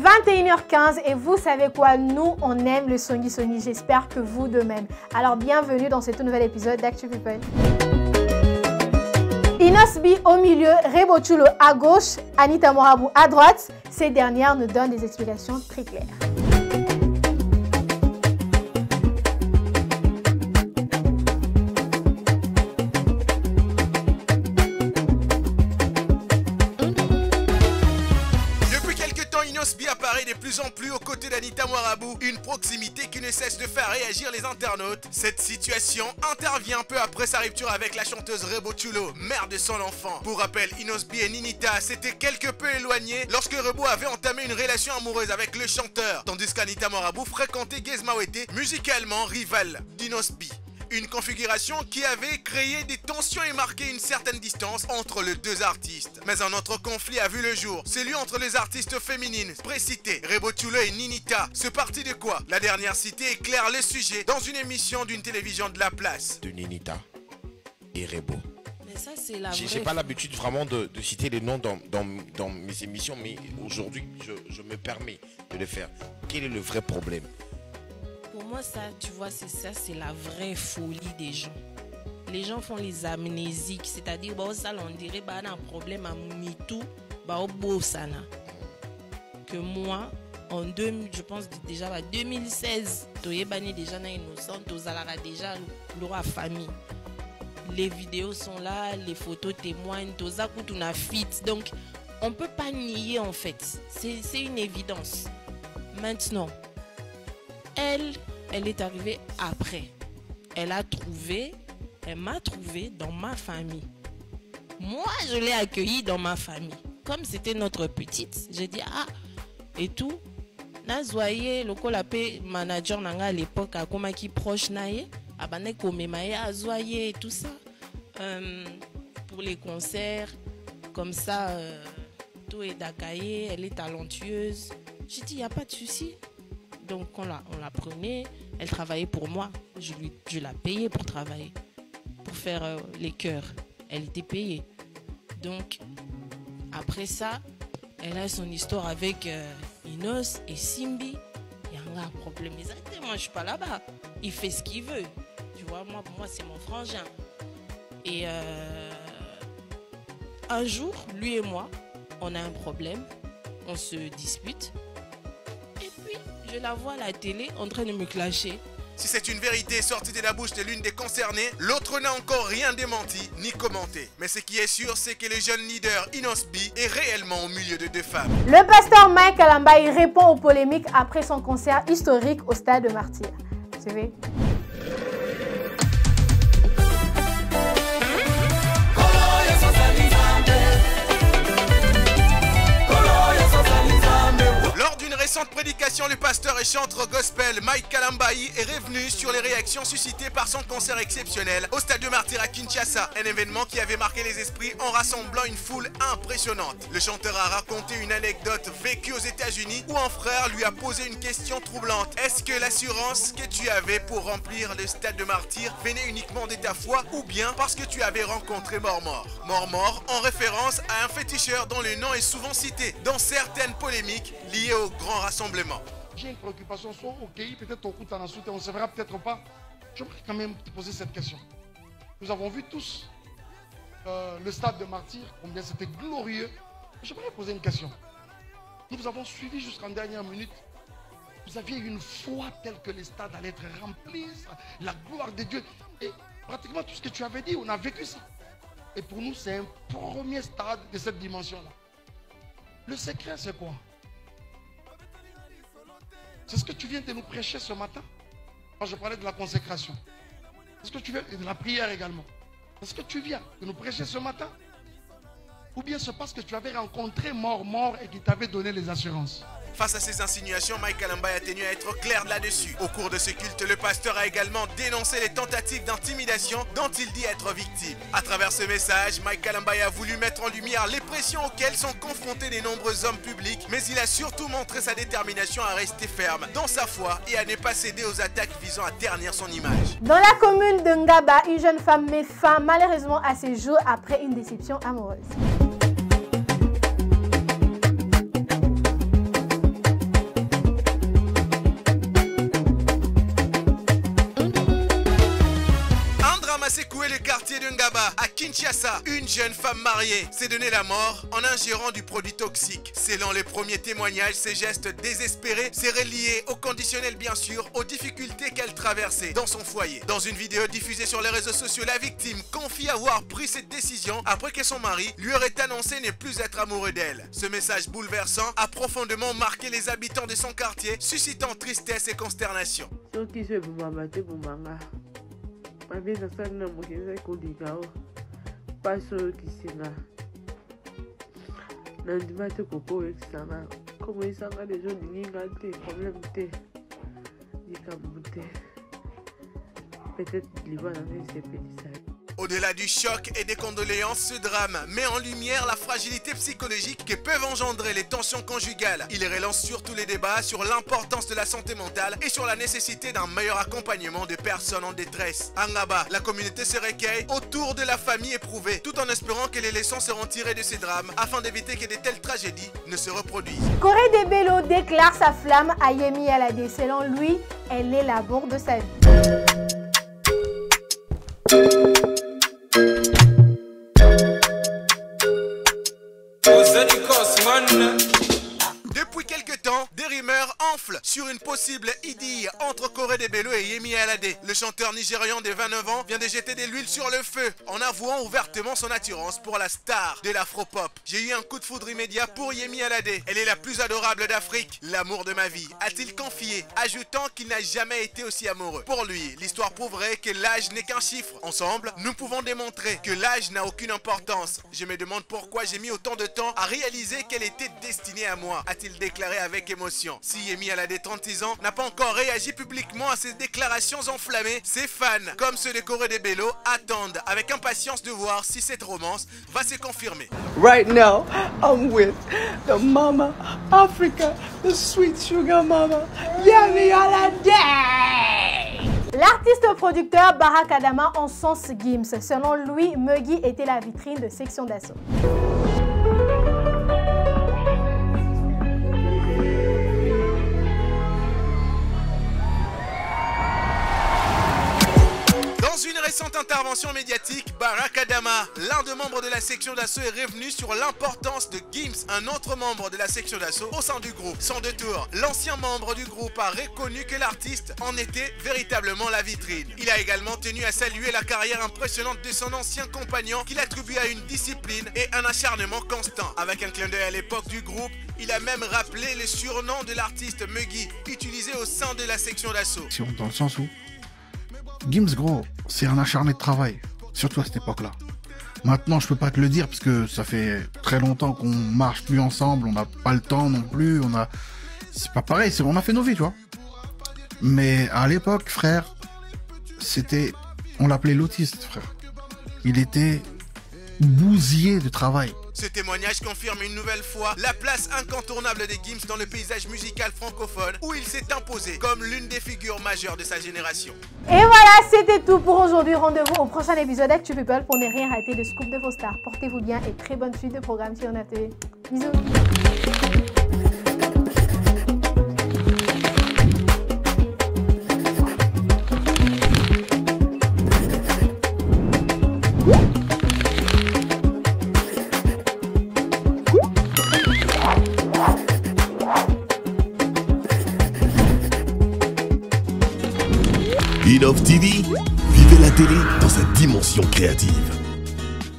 21h15 et vous savez quoi, nous on aime le Soni Soni, j'espère que vous de même. Alors bienvenue dans ce tout nouvel épisode d'Actu People. Inosbi au milieu, Rebo Chulo à gauche, Anita Morabou à droite, ces dernières nous donnent des explications très claires. Apparaît de plus en plus aux côtés d'Anita Morabou, une proximité qui ne cesse de faire réagir les internautes. Cette situation intervient peu après sa rupture avec la chanteuse Rebo Chulo, mère de son enfant. Pour rappel, Inosbi et Ninita s'étaient quelque peu éloignés lorsque Rebo avait entamé une relation amoureuse avec le chanteur, tandis qu'Anita Morabou fréquentait Gez Mawete, musicalement rival d'Inosbi. Une configuration qui avait créé des tensions et marqué une certaine distance entre les deux artistes. Mais un autre conflit a vu le jour, celui entre les artistes féminines précitées, Rebo Chulo et Ninita. Ce parti de quoi? La dernière citée éclaire le sujet dans une émission d'une télévision de la place. De Ninita et Rebo. Mais ça, c'est la vraie. J'ai pas l'habitude vraiment de citer les noms dans mes émissions, mais aujourd'hui, je me permets de le faire. Quel est le vrai problème? Pour moi, ça, tu vois, c'est la vraie folie des gens. Les gens font les amnésiques, c'est-à-dire, bah, ça, on dirait, bah, un problème à Mitou, bah, au Bosana. Que moi, je pense déjà, bah, 2016, tu es banni déjà, innocent, tu as déjà la famille. Les vidéos sont là, les photos témoignent, tu as fit. Donc, on ne peut pas nier, en fait. C'est une évidence. Maintenant, elle est arrivée après. Elle m'a trouvé dans ma famille. Moi, je l'ai accueillie dans ma famille. Comme c'était notre petite, j'ai dit, ah, et tout. Nazwaye, le colapé manager nanga à l'époque, à comment qui proche naye, abane komemaye, azwaye et tout ça. Pour les concerts, comme ça, tout est d'Akaye, elle est talentueuse. J'ai dit, il n'y a pas de souci. Donc on la prenait, elle travaillait pour moi, je la payais pour travailler, pour faire les chœurs, elle était payée. Donc après ça, elle a son histoire avec Inos et Simbi, il y a un problème, exactement, moi je suis pas là-bas, il fait ce qu'il veut, tu vois, pour moi c'est mon frangin. Et un jour, lui et moi, on a un problème, on se dispute. Je la vois à la télé en train de me clasher. Si c'est une vérité sortie de la bouche de l'une des concernées, l'autre n'a encore rien démenti ni commenté. Mais ce qui est sûr, c'est que le jeune leader Inosbi est réellement au milieu de deux femmes. Le pasteur Mike Kalamba répond aux polémiques après son concert historique au Stade de Martyrs. Suivez. Récente prédication, le pasteur et chanteur gospel Mike Kalamba est revenu sur les réactions suscitées par son concert exceptionnel au Stade de Martyrs à Kinshasa, un événement qui avait marqué les esprits en rassemblant une foule impressionnante. Le chanteur a raconté une anecdote vécue aux États-Unis où un frère lui a posé une question troublante. Est-ce que l'assurance que tu avais pour remplir le Stade de Martyrs venait uniquement de ta foi ou bien parce que tu avais rencontré Mort-Mort? Mort-Mort en référence à un féticheur dont le nom est souvent cité dans certaines polémiques liées au grand rassemblement. J'ai une préoccupation, soit au pays, peut-être au coup de ensuite, on ne se verra peut-être pas. J'aimerais quand même te poser cette question. Nous avons vu tous le Stade de Martyrs, combien c'était glorieux. J'aimerais poser une question. Nous vous avons suivi jusqu'en dernière minute. Vous aviez une foi telle que le stade allait être rempli, la gloire de Dieu. Et pratiquement tout ce que tu avais dit, on a vécu ça. Et pour nous, c'est un premier stade de cette dimension-là. Le secret, c'est quoi? C'est ce que tu viens de nous prêcher ce matin. Moi, je parlais de la consécration. Est-ce que tu viens, et de la prière également. Est-ce que tu viens de nous prêcher ce matin? Ou bien c'est parce que tu avais rencontré Mort et qu'il t'avait donné les assurances? Face à ces insinuations, Mike Kalamba a tenu à être clair là-dessus. Au cours de ce culte, le pasteur a également dénoncé les tentatives d'intimidation dont il dit être victime. À travers ce message, Mike Kalamba a voulu mettre en lumière les pressions auxquelles sont confrontés de nombreux hommes publics, mais il a surtout montré sa détermination à rester ferme dans sa foi et à ne pas céder aux attaques visant à ternir son image. Dans la commune de Ngaba, une jeune femme met fin malheureusement à ses jours après une déception amoureuse. Kinshasa, une jeune femme mariée s'est donné la mort en ingérant du produit toxique. Selon les premiers témoignages, ces gestes désespérés seraient liés au conditionnel bien sûr, aux difficultés qu'elle traversait dans son foyer. Dans une vidéo diffusée sur les réseaux sociaux, la victime confie avoir pris cette décision après que son mari lui aurait annoncé ne plus être amoureux d'elle. Ce message bouleversant a profondément marqué les habitants de son quartier, suscitant tristesse et consternation. Au-delà du choc et des condoléances, ce drame met en lumière la fragilité psychologique que peuvent engendrer les tensions conjugales. Il relance surtout les débats sur l'importance de la santé mentale et sur la nécessité d'un meilleur accompagnement de personnes en détresse. À Ngaba, la communauté se recueille autour de la famille éprouvée, tout en espérant que les leçons seront tirées de ces drames afin d'éviter que de telles tragédies ne se reproduisent. Corée de Bello déclare sa flamme à Yemi Alade. Selon lui, elle est l'amour de sa vie. Depuis quelques temps, des rumeurs enflent sur une possible idylle entre Corée de Bello et Yemi Alade. Le chanteur nigérian de 29 ans vient de jeter de l'huile sur le feu en avouant ouvertement son attirance pour la star de l'afropop. J'ai eu un coup de foudre immédiat pour Yemi Alade. Elle est la plus adorable d'Afrique, l'amour de ma vie, a-t-il confié, ajoutant qu'il n'a jamais été aussi amoureux. Pour lui, l'histoire prouverait que l'âge n'est qu'un chiffre. Ensemble, nous pouvons démontrer que l'âge n'a aucune importance. Je me demande pourquoi j'ai mis autant de temps à réaliser qu'elle était destinée à moi, a-t-il déclaré avec émotion. Si Yemi Alade, 36 ans, n'a pas encore réagi publiquement à ces déclarations enflammées, ses fans, comme ceux de Corée de Bello, attendent avec impatience de voir si cette romance va se confirmer. Right now, I'm with the mama Africa, the sweet sugar mama, Yemi Alade. L'artiste producteur Barack Adama encense Gims. Selon lui, Muggy était la vitrine de Section d'Assaut. Dans une récente intervention médiatique, Barack Adama, l'un des membres de la section d'assaut, est revenu sur l'importance de Gims, un autre membre de la section d'assaut, au sein du groupe. Sans détour, l'ancien membre du groupe a reconnu que l'artiste en était véritablement la vitrine. Il a également tenu à saluer la carrière impressionnante de son ancien compagnon, qu'il attribue à une discipline et un acharnement constant. Avec un clin d'œil à l'époque du groupe, il a même rappelé le surnom de l'artiste Muggy, utilisé au sein de la section d'assaut. Dans le sens où Gims, gros, c'est un acharné de travail, surtout à cette époque-là. Maintenant, je peux pas te le dire parce que ça fait très longtemps qu'on marche plus ensemble, on n'a pas le temps non plus, c'est pas pareil, on a fait nos vies, tu vois. Mais à l'époque, frère, on l'appelait l'autiste, frère. Il était bousillé de travail. Ce témoignage confirme une nouvelle fois la place incontournable de Gims dans le paysage musical francophone où il s'est imposé comme l'une des figures majeures de sa génération. Et voilà, c'était tout pour aujourd'hui. Rendez-vous au prochain épisode d'Actu People pour ne rien rater de scoop de vos stars. Portez-vous bien et très bonne suite de programme sur Ona TV. Bisous. Innov TV, vivez la télé dans sa dimension créative.